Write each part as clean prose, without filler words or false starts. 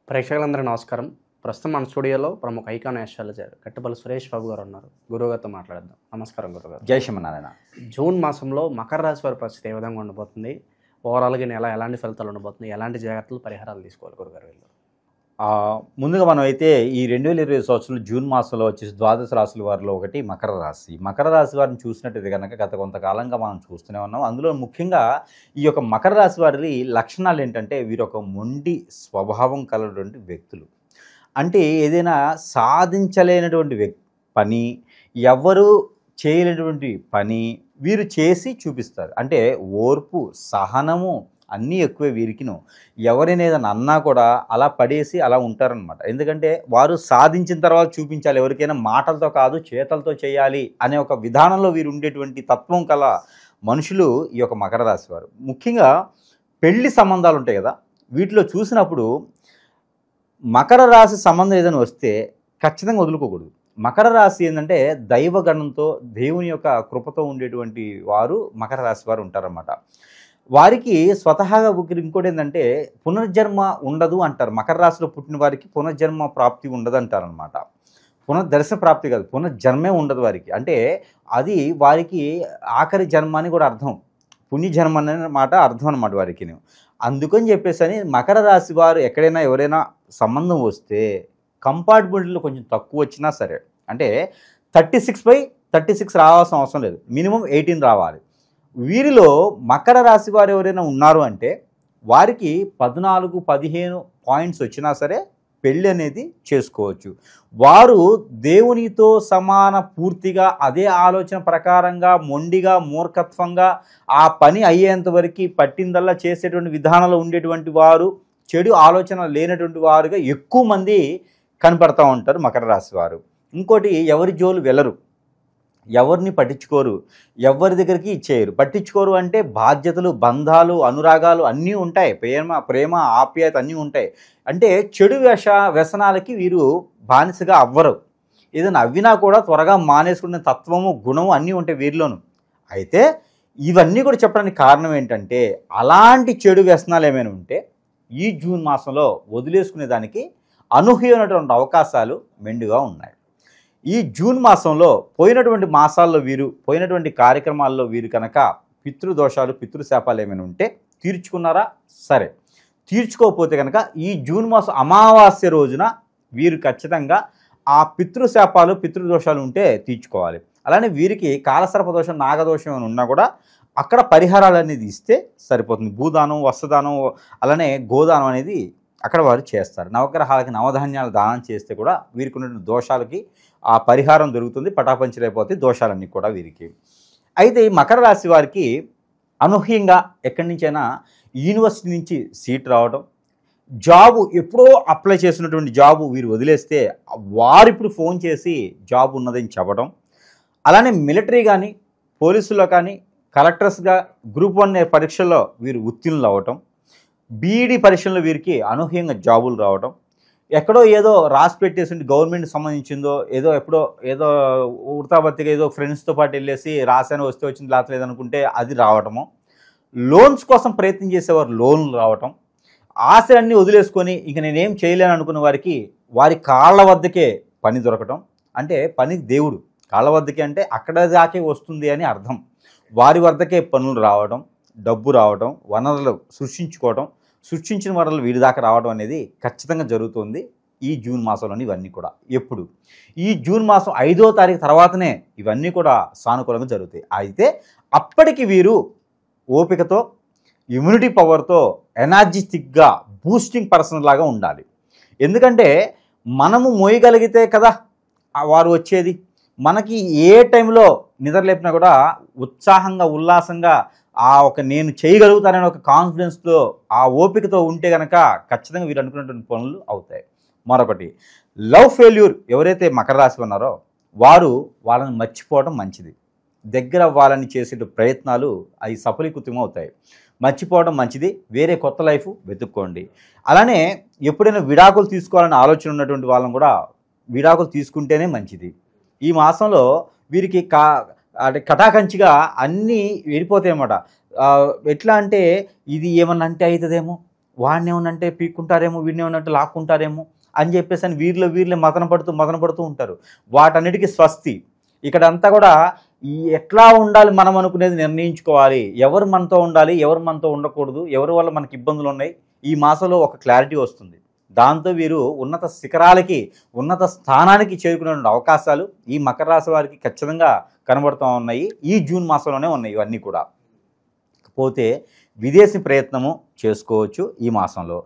ప్రేక్షకులందరికీ నమస్కారం. ప్రస్తుతం మన స్టూడియోలో ప్రముఖ ఐకాన్ ఆస్ట్రాలజర్ కట్టపల్లి సురేష్ బాబు గారు ఉన్నారు. గురువుగారితో మాట్లాడదాం. నమస్కారం గురుగారు. జై శ్రీమన్నారాయణ. జూన్ మాసంలో మకర రాశి వారి పరిస్థితి ఏ విధంగా ఉండబోతుంది? ఓవరాల్గా ఎలాంటి ఫలితాలు ఉండబోతుంది? ఎలాంటి జాగ్రత్తలు పరిహారాలు తీసుకోవాలి గురుగారు వీళ్ళు? ముందుగా మనం అయితే ఈ 2020 సంవత్సరం జూన్ మాసంలో వచ్చేసి ద్వాదశ రాశుల వారిలో ఒకటి మకర రాశి. మకర రాశి వారిని చూసినట్టయితే కనుక గత కొంతకాలంగా మనం చూస్తూనే ఉన్నాం. అందులో ముఖ్యంగా ఈ యొక్క మకర రాశి వారి లక్షణాలు ఏంటంటే వీరు ఒక మొండి స్వభావం కలటువంటి వ్యక్తులు. అంటే ఏదైనా సాధించలేనటువంటి పని, ఎవరు చేయలేనటువంటి పని వీరు చేసి చూపిస్తారు. అంటే ఓర్పు, సహనము అన్నీ ఎక్కువే వీరికిను. ఎవరైనా ఏదైనా అన్నా కూడా అలా పడేసి అలా ఉంటారనమాట. ఎందుకంటే వారు సాధించిన తర్వాత చూపించాలి, ఎవరికైనా మాటలతో కాదు చేతలతో చేయాలి అనే ఒక విధానంలో వీరు ఉండేటువంటి తత్వం కల మనుషులు ఈ యొక్క మకర రాశి వారు. ముఖ్యంగా పెళ్లి సంబంధాలు ఉంటాయి కదా, వీటిలో చూసినప్పుడు మకర రాశి సంబంధం ఏదైనా వస్తే ఖచ్చితంగా వదులుకోకూడదు. మకర రాశి ఏంటంటే దైవగణంతో దేవుని యొక్క కృపతో ఉండేటువంటి వారు మకర రాశి వారు ఉంటారన్నమాట. వారికి స్వతహాగా ఇంకోటి ఏంటంటే పునర్జన్మ ఉండదు అంటారు. మకర రాశిలో పుట్టిన వారికి పునర్జన్మ ప్రాప్తి ఉండదు అంటారనమాట. పునర్దర్శన ప్రాప్తి కాదు, పునర్జన్మే ఉండదు వారికి. అంటే అది వారికి ఆఖరి జన్మ అని కూడా అర్థం, పుణ్యజన్మ అనే మాట అర్థం అనమాట వారికి. అందుకని చెప్పేసి మకర రాశి వారు ఎక్కడైనా ఎవరైనా సంబంధం వస్తే కంపార్ట్మెంట్లో కొంచెం తక్కువ వచ్చినా సరే, అంటే 36/36 రావాల్సిన అవసరం లేదు, మినిమం 18 రావాలి. వీరిలో మకర రాశి వారు ఎవరైనా ఉన్నారు అంటే వారికి 14-15 పాయింట్స్ వచ్చినా సరే పెళ్ళి అనేది చేసుకోవచ్చు. వారు దేవునితో సమాన పూర్తిగా అదే ఆలోచన ప్రకారంగా మొండిగా మూర్ఖత్వంగా ఆ పని అయ్యేంత వరకు పట్టిందల్లా చేసేటువంటి విధానంలో ఉండేటువంటి వారు, చెడు ఆలోచన లేనటువంటి వారుగా ఎక్కువ మంది కనపడతా ఉంటారు మకర రాశి వారు. ఇంకోటి, ఎవరి జోలు వెళ్ళరు, ఎవరిని పట్టించుకోరు, ఎవరి దగ్గరికి ఇచ్చేయరు. పట్టించుకోరు అంటే బాధ్యతలు, బంధాలు, అనురాగాలు అన్నీ ఉంటాయి, ప్రేమ ఆప్యాయత అన్నీ ఉంటాయి. అంటే చెడు వ్యసనాలకి వీరు బానిసగా అవ్వరు. ఏదైనా అవ్వినా కూడా త్వరగా మానేసుకునే తత్వము, గుణము అన్నీ ఉంటాయి వీరిలోను. అయితే ఇవన్నీ కూడా చెప్పడానికి కారణం ఏంటంటే అలాంటి చెడు వ్యసనాలు ఏమైనా ఉంటే ఈ జూన్ మాసంలో వదిలేసుకునే దానికి అనూహ్యమైనటువంటి అవకాశాలు మెండుగా ఉన్నాయి. ఈ జూన్ మాసంలో పోయినటువంటి మాసాల్లో వీరు పోయినటువంటి కార్యక్రమాల్లో వీరు కనుక పితృదోషాలు, పితృశాపాలు ఏమైనా ఉంటే తీర్చుకున్నారా సరే, తీర్చుకోకపోతే కనుక ఈ జూన్ మాసం అమావాస్య రోజున వీరు ఖచ్చితంగా ఆ పితృశాపాలు, పితృదోషాలు ఉంటే తీర్చుకోవాలి. అలానే వీరికి కాలసర్పదోషం, నాగదోషం ఏమైనా ఉన్నా కూడా అక్కడ పరిహారాలు అనేది ఇస్తే సరిపోతుంది. భూదానం, వస్త్రదానం, అలానే గోదానం అనేది అక్కడ వారు చేస్తారు. నవగ్రహాలకి నవధాన్యాలు దానం చేస్తే కూడా వీరికి ఉన్న దోషాలకి ఆ పరిహారం దొరుకుతుంది, పటాపంచలైపోతాయి దోషాలన్నీ కూడా వీరికి. అయితే ఈ మకర రాశి వారికి అనూహ్యంగా ఎక్కడి నుంచైనా యూనివర్సిటీ నుంచి సీట్ రావడం, జాబు ఎప్పుడో అప్లై చేసినటువంటి జాబు వీరు వదిలేస్తే వారు ఇప్పుడు ఫోన్ చేసి జాబ్ ఉన్నదని చెప్పడం, అలానే మిలిటరీ కానీ, పోలీసుల్లో కానీ, కలెక్టర్స్గా గ్రూప్ 1 పరీక్షల్లో వీరు ఉత్తీర్ణులు అవ్వటం, బీఈడీ పరీక్షల్లో వీరికి అనూహ్యంగా జాబులు రావటం, ఎక్కడో ఏదో రాసి పెట్టేసి గవర్నమెంట్ సంబంధించిందో ఎప్పుడో ఏదో ఉడతాబత్తిగా ఏదో ఫ్రెండ్స్తో పాటు వెళ్ళేసి రాశాను, వస్తే వచ్చింది, లేదనుకుంటే అది రావటము, లోన్స్ కోసం ప్రయత్నం చేసేవారు లోన్లు రావటం, ఆశలన్నీ వదిలేసుకొని ఇక నేనేం చేయలేను అనుకున్న వారికి వారి కాళ్ళ వద్దకే పని దొరకటం. అంటే పని దేవుడు కాళ్ళ వద్దకే అంటే అక్కడ దాకే వస్తుంది అని అర్థం. వారి వద్దకే పనులు రావడం, డబ్బు రావడం, వనరులు సృష్టించుకోవడం, సృష్టించిన వనరులు వీరి దాకా రావడం అనేది ఖచ్చితంగా జరుగుతుంది ఈ జూన్ మాసంలోని. ఇవన్నీ కూడా ఎప్పుడు ఈ జూన్ మాసం 5వ తారీఖు తర్వాతనే ఇవన్నీ కూడా సానుకూలంగా జరుగుతాయి. అయితే అప్పటికి వీరు ఓపికతో, ఇమ్యూనిటీ పవర్తో, ఎనర్జెటిక్గా, బూస్టింగ్ పర్సన్ లాగా ఉండాలి. ఎందుకంటే మనము మోయగలిగితే కదా వారు వచ్చేది. మనకి ఏ టైంలో నిద్రలేపినా కూడా ఉత్సాహంగా, ఉల్లాసంగా నేను చేయగలుగుతానని ఒక కాన్ఫిడెన్స్తో, ఆ ఓపికతో ఉంటే కనుక ఖచ్చితంగా వీరు అనుకున్నటువంటి పనులు అవుతాయి. మరొకటి, లవ్ ఫెయిల్యూర్ ఎవరైతే మకర రాశి ఉన్నారో వారు వాళ్ళని మర్చిపోవడం మంచిది. దగ్గర అవ్వాలని చేసే ప్రయత్నాలు అవి సఫలీకృతం అవుతాయి. మర్చిపోవడం మంచిది, వేరే కొత్త లైఫ్ వెతుక్కోండి. అలానే ఎప్పుడైనా విడాకులు తీసుకోవాలని ఆలోచన ఉన్నటువంటి వాళ్ళని కూడా విడాకులు తీసుకుంటేనే మంచిది. ఈ మాసంలో వీరికి అంటే కటాకంచిగా అన్నీ వెళ్ళిపోతాయి అన్నమాట. ఎట్లా అంటే ఇది ఏమన్నా అంటే అవుతుందేమో, వాడిని ఏమనంటే పీక్కుంటారేమో, వీడిని ఏమనంటే లాక్కుంటారేమో అని చెప్పేసి అని వీరిలో మదన పడుతూ ఉంటారు. వాటన్నిటికీ స్వస్తి. ఇక్కడంతా కూడా ఈ ఎట్లా ఉండాలి మనం అనుకునేది నిర్ణయించుకోవాలి. ఎవరు మనతో ఉండాలి, ఎవరు మనతో ఉండకూడదు, ఎవరి వల్ల మనకి ఇబ్బందులు ఉన్నాయి, ఈ మాసంలో ఒక క్లారిటీ వస్తుంది. దాంతో వీరు ఉన్నత శిఖరాలకి, ఉన్నత స్థానానికి చేరుకునే అవకాశాలు ఈ మకర రాశి వారికి ఖచ్చితంగా కనబడుతూ ఉన్నాయి. ఈ జూన్ మాసంలోనే ఉన్నాయి ఇవన్నీ కూడా. పోతే విదేశీ ప్రయత్నము చేసుకోవచ్చు ఈ మాసంలో.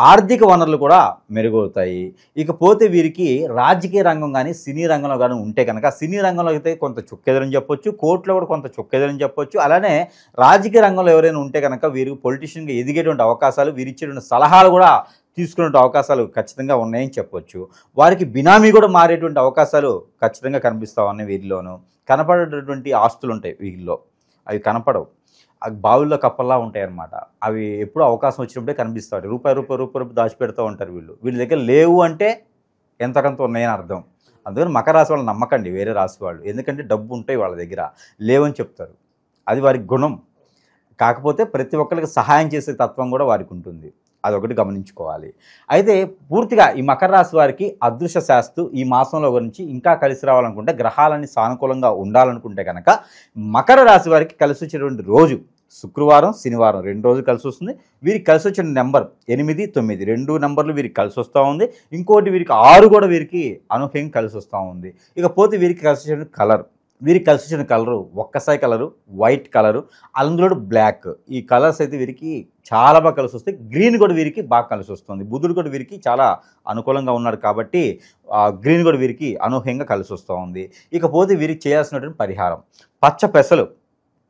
ఆర్థిక వనరులు కూడా మెరుగవుతాయి. ఇకపోతే వీరికి రాజకీయ రంగం కానీ సినీ రంగంలో కానీ ఉంటే కనుక, సినీ రంగంలో అయితే కొంత చుక్కెదరని చెప్పొచ్చు, కోర్టులో కూడా కొంత చుక్కెదరని చెప్పొచ్చు. అలానే రాజకీయ రంగంలో ఎవరైనా ఉంటే కనుక వీరు పొలిటీషియన్గా ఎదిగేటువంటి అవకాశాలు, వీరిచ్చేటువంటి సలహాలు కూడా తీసుకునే అవకాశాలు ఖచ్చితంగా ఉన్నాయని చెప్పొచ్చు. వారికి బినామీ కూడా మారేటువంటి అవకాశాలు ఖచ్చితంగా కనిపిస్తూ ఉన్నాయి. వీరిలోనూ కనపడేటటువంటి ఆస్తులు ఉంటాయి, వీరిలో అవి కనపడవు, అవి బావుల్లో కప్పల్లా ఉంటాయన్నమాట. అవి ఎప్పుడూ అవకాశం వచ్చినప్పుడే కనిపిస్తాయి. రూపాయి దాచిపెడుతూ ఉంటారు వీళ్ళ దగ్గర లేవు అంటే ఎంతకంత ఉన్నాయని అర్థం. అందుకని మకర రాశి వాళ్ళు నమ్మకండి వేరే రాశి వాళ్ళు, ఎందుకంటే డబ్బు ఉంటాయి వాళ్ళ దగ్గర, లేవని చెప్తారు. అది వారి గుణం. కాకపోతే ప్రతి ఒక్కరికి సహాయం చేసే తత్వం కూడా వారికి ఉంటుంది. అదొకటి గమనించుకోవాలి. అయితే పూర్తిగా ఈ మకర రాశి వారికి అదృశ్య శాస్త్రం ఈ మాసంలో గురించి ఇంకా కలిసి రావాలనుకుంటే, గ్రహాలన్నీ సానుకూలంగా ఉండాలనుకుంటే కనుక మకర రాశి వారికి కలిసి వచ్చేటువంటి రోజు శుక్రవారం, శనివారం 2 రోజులు కలిసి వస్తుంది. వీరికి కలిసి వచ్చిన నెంబర్ 8, 9 2 నెంబర్లు వీరికి కలిసి వస్తూ ఉంది. ఇంకోటి వీరికి 6 కూడా వీరికి అనూహ్యంగా కలిసి వస్తూ ఉంది. ఇకపోతే వీరికి కలిసి వచ్చిన కలర్, వీరికి కలిసి వచ్చిన కలరు ఒక్కసారి కలరు వైట్ కలరు, అందులో బ్లాక్. ఈ కలర్స్ అయితే వీరికి చాలా బాగా కలిసి వస్తాయి. గ్రీన్ కూడా వీరికి బాగా కలిసి వస్తుంది. బుధుడు కూడా వీరికి చాలా అనుకూలంగా ఉన్నాడు కాబట్టి గ్రీన్ కూడా వీరికి అనూహ్యంగా కలిసి వస్తూ ఉంది. ఇకపోతే వీరికి చేయాల్సినటువంటి పరిహారం పచ్చ పెసలు.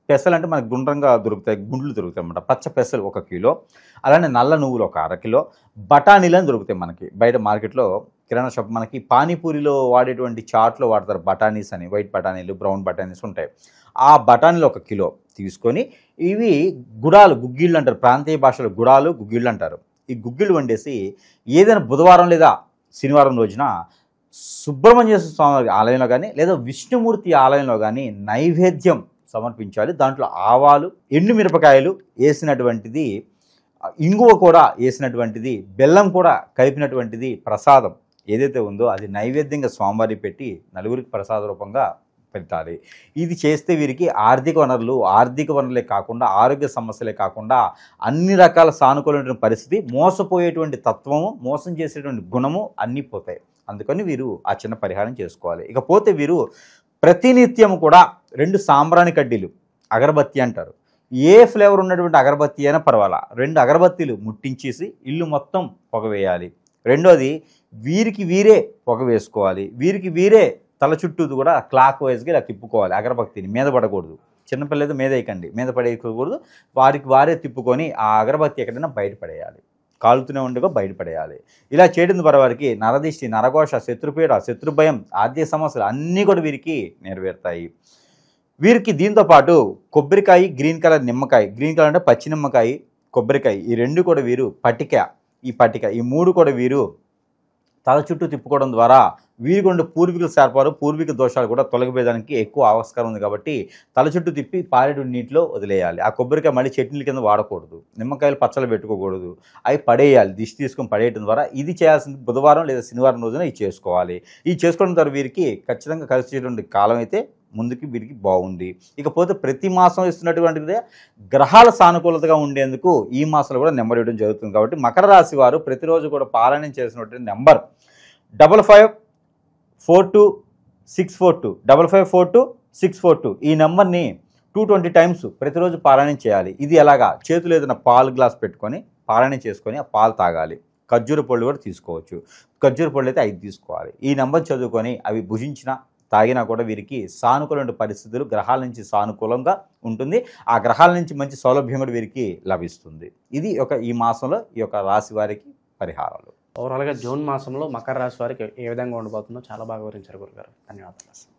పెసలు అంటే మనకు గుండ్రంగా దొరుకుతాయి, గుండ్లు దొరుకుతాయి అన్నమాట. పచ్చ పెసలు 1 కిలో, అలానే నల్ల నువ్వులు 1 అర కిలో, బఠానీలు అని దొరుకుతాయి మనకి బయట మార్కెట్లో కిరాణా షాప్. మనకి పానీపూరిలో వాడేటువంటి చాట్లో వాడతారు బఠానీస్ అని, వైట్ బఠానీలు, బ్రౌన్ బఠానీస్ ఉంటాయి. ఆ బఠానీలు 1 కిలో తీసుకొని, ఇవి గుడాలు, గుగ్గిళ్ళు అంటారు, ప్రాంతీయ భాషలో గుడాలు, గుగ్గిళ్ళు అంటారు. ఈ గుగ్గిళ్ళు వండేసి ఏదైనా బుధవారం లేదా శనివారం రోజున సుబ్రహ్మణ్య స్వామి ఆలయంలో కానీ లేదా విష్ణుమూర్తి ఆలయంలో కానీ నైవేద్యం సమర్పించాలి. దాంట్లో ఆవాలు, ఎండుమిరపకాయలు వేసినటువంటిది, ఇంగువ కూడా వేసినటువంటిది, బెల్లం కూడా కలిపినటువంటిది ప్రసాదం ఏదైతే ఉందో అది నైవేద్యంగా స్వామివారికి పెట్టి నలుగురికి ప్రసాద రూపంగా పెట్టాలి. ఇది చేస్తే వీరికి ఆర్థిక వనరులే కాకుండా, ఆరోగ్య సమస్యలే కాకుండా అన్ని రకాల సానుకూలమైన పరిస్థితి, మోసపోయేటువంటి తత్వము, మోసం చేసేటువంటి గుణము అన్నీ పోతాయి. అందుకని వీరు ఆ చిన్న పరిహారం చేసుకోవాలి. ఇకపోతే వీరు ప్రతినిత్యం కూడా 2 సాంబ్రాణి కడ్డీలు, అగరబత్తి అంటారు, ఏ ఫ్లేవర్ ఉన్నటువంటి అగరబత్తి అయినా పర్వాలా, 2 అగరబత్తీలు ముట్టించేసి ఇల్లు మొత్తం పొగ వేయాలి. రెండోది వీరికి వీరే పొగ వేసుకోవాలి. వీరికి వీరే తల చుట్టూ కూడా క్లాక్ వైజ్గా ఇలా తిప్పుకోవాలి. అగరబత్తిని మీద పడకూడదు, చిన్నపిల్లలు మీద వేయకండి, మీద పడేయకూడదు. వారికి వారే తిప్పుకొని ఆ అగరబత్తి ఎక్కడైనా బయటపడేయాలి, కాలుతూనే ఉండగా బయటపడేయాలి. ఇలా చేయడం ద్వారా వారికి నరదిష్టి, నరఘోష, శత్రుపీడ, శత్రుభయం, ఆర్థిక సమస్యలు అన్నీ కూడా వీరికి నెరవేరుతాయి. వీరికి దీంతో పాటు కొబ్బరికాయ, గ్రీన్ కలర్ నిమ్మకాయ, గ్రీన్ కలర్ అంటే పచ్చి నిమ్మకాయ, కొబ్బరికాయ, ఈ 2 కూడా వీరు పటిక, ఈ 3 కూడా వీరు తల చుట్టూ తిప్పుకోవడం ద్వారా వీరికి ఉండే పూర్వీకుల శాపాలు, పూర్వీక దోషాలు కూడా తొలగిపోయేదానికి ఎక్కువ ఆస్కారం ఉంది. కాబట్టి తల చుట్టూ తిప్పి పారేడు నీటిలో వదిలేయాలి. ఆ కొబ్బరికాయ మళ్ళీ చట్నీల కింద వాడకూడదు, నిమ్మకాయలు పచ్చలు పెట్టుకోకూడదు, అవి పడేయాలి. దిష్టి తీసుకొని పడేయడం ద్వారా ఇది చేయాల్సింది బుధవారం లేదా శనివారం రోజున ఇది చేసుకోవాలి. ఇది చేసుకోవడం ద్వారా వీరికి ఖచ్చితంగా కలిసేటువంటి కాలం అయితే ముందుకి వీరికి బాగుంది. ఇకపోతే ప్రతి మాసం ఇస్తున్నటువంటిదే గ్రహాల సానుకూలతగా ఉండేందుకు ఈ మాసంలో కూడా నెంబర్ ఇవ్వడం జరుగుతుంది. కాబట్టి మకర రాశి వారు ప్రతిరోజు కూడా పారాయణం చేసినటువంటి నెంబర్ 5542 642 ఈ నెంబర్ని 220 టైమ్స్ ప్రతిరోజు పారాయణం చేయాలి. ఇది ఎలాగా, చేతులు ఏదైనా పాలు గ్లాస్ పెట్టుకొని పారాయణం చేసుకొని ఆ పాలు తాగాలి. ఖర్జూర పళ్ళు కూడా తీసుకోవచ్చు, ఖర్జూర పళ్ళు అయితే 5 తీసుకోవాలి. ఈ నెంబర్ చదువుకొని అవి భుజించిన తాగినా కూడా వీరికి సానుకూలమైన పరిస్థితులు, గ్రహాల నుంచి సానుకూలంగా ఉంటుంది. ఆ గ్రహాల నుంచి మంచి సౌలభ్యం కూడా వీరికి లభిస్తుంది. ఇది ఈ మాసంలో ఈ యొక్క రాశి వారికి పరిహారాలు. ఓవరాల్గా జూన్ మాసంలో మకర రాశి వారికి ఏ విధంగా ఉండబోతుందో చాలా బాగా వివరించారు గురుగారు. ధన్యవాదాలు.